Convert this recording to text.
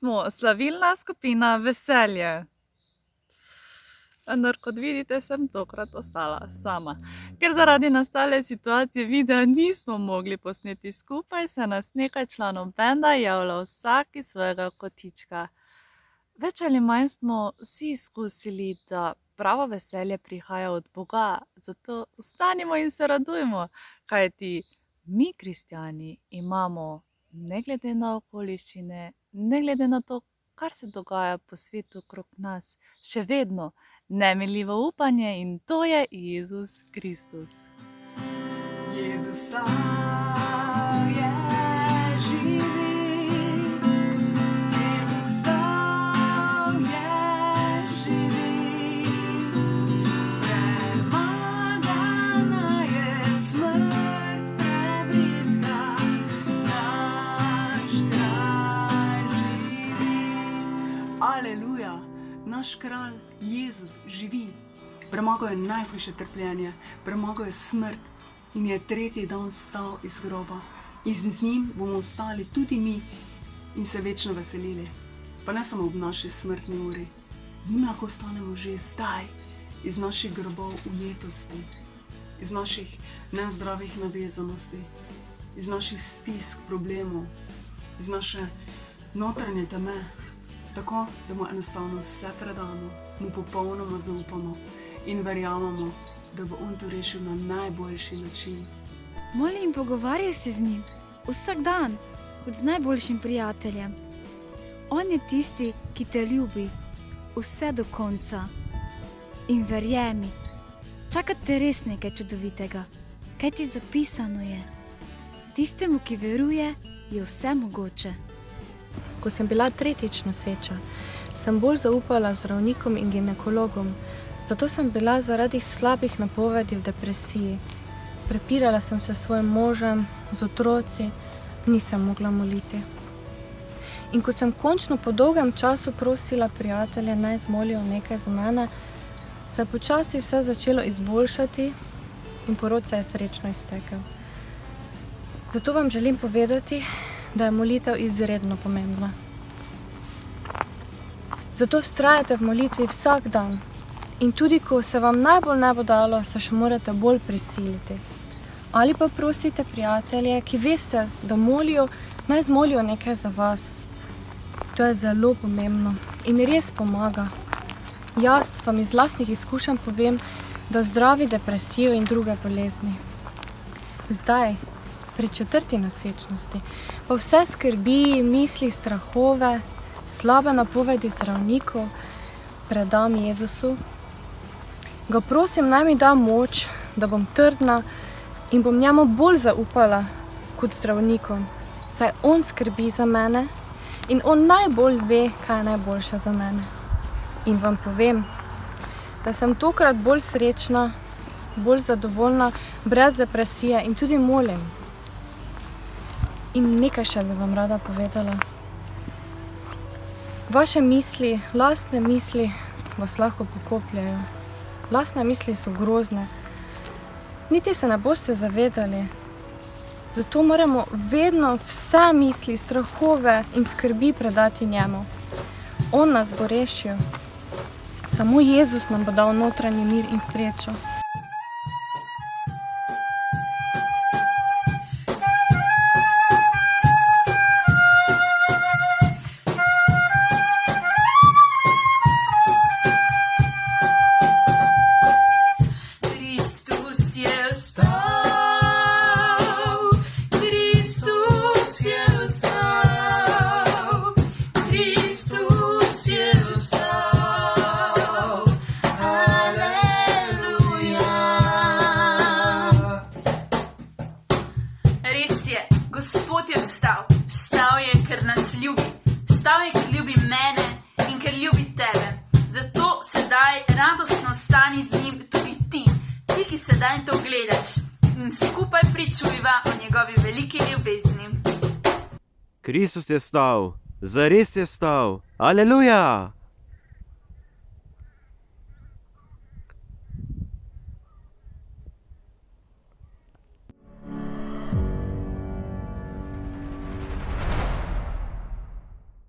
smo slavilna skupina Veselje. Vendar, kot vidite, sem tokrat ostala sama. Ker zaradi nastale situacije videa nismo mogli posneti skupaj, se nas nekaj članov benda javlja vsak iz svojega kotička. Več ali manj smo vsi izkusili, da pravo veselje prihaja od Boga, zato vstanimo in se radujmo, kajti mi, kristjani, imamo ne glede na okoliščine, ne glede na to, kar se dogaja po svetu okrog nas, še vedno neminljivo upanje in to je Jezus Kristus. Jezus stal je živi, Jezus stal je živi, premagana je smrt prebitka, naš kralj živi. Aleluja, naš kralj Jezus živi, premagal je najhujše trpljenje, premagal je smrt in je tretji dan vstal iz groba. In z njim bomo ostali tudi mi in se večno veselili. Pa ne samo ob naši smrtni uri, z njim lahko ostanemo že zdaj, iz naših grobov ujetosti, iz naših nezdravih navezanosti, iz naših stisk, problemov, iz naše notranje teme, tako da mu enostavno vse predamo, mu popolnoma zaupamo in verjamemo, da bo on to rešil na najboljši način. Molim in pogovarjaj se z njim vsak dan, kot z najboljšim prijateljem. On je tisti, ki te ljubi vse do konca. In verjemi, čaka te res nekaj čudovitega, kaj ti zapisano je. Tistemu, ki veruje, je vse mogoče. Ko sem bila tretjič noseča, sem bolj zaupala zdravnikom in ginekologom, zato sem bila zaradi slabih napovedi v depresiji. Prepirala sem se s svojim možem, z otroci, nisem mogla moliti. In ko sem končno po dolgem času prosila prijatelje, naj zmolijo nekaj za mene, se je počasi vse začelo izboljšati in porod se je srečno iztekel. Zato vam želim povedati, da je molitev izredno pomembna. Zato vztrajajte v molitvi vsak dan in tudi, ko se vam najbolj ne bo dalo, se še morate bolj prisiliti. Ali pa prosite prijatelje, ki veste, da molijo, naj zmolijo nekaj za vas. To je zelo pomembno in res pomaga. Jaz vam iz lastnih izkušenj povem, da zdravi depresijo in druge bolezni. Zdaj, pri 4. nosečnosti, pa vse skrbi, misli, strahove, slabe napovedi zdravnikov predam Jezusu. Ga prosim, naj mi da moč, da bom trdna in bom njemu bolj zaupala kot zdravnikom, saj on skrbi za mene in on najbolj ve, kaj je najboljše za mene. In vam povem, da sem tokrat bolj srečna, bolj zadovoljna, brez depresije in tudi molim. In nekaj še bi vam rada povedala. Vaše misli, lastne misli vas lahko pokopljajo. Lastne misli so grozne. Niti se ne boste zavedali. Zato moramo vedno vse misli, strahove in skrbi predati njemu. On nas bo rešil. Samo Jezus nam bo dal notranji mir in srečo. Gospod je vstal, vstal je, ker nas ljubi, vstal je, ker ljubi mene in ker ljubi tebe. Zato sedaj radostno stani z njim tudi ti, ki sedaj to gledaš in skupaj pričujva o njegovi veliki ljubezni. Kristus je vstal, zares je vstal, aleluja!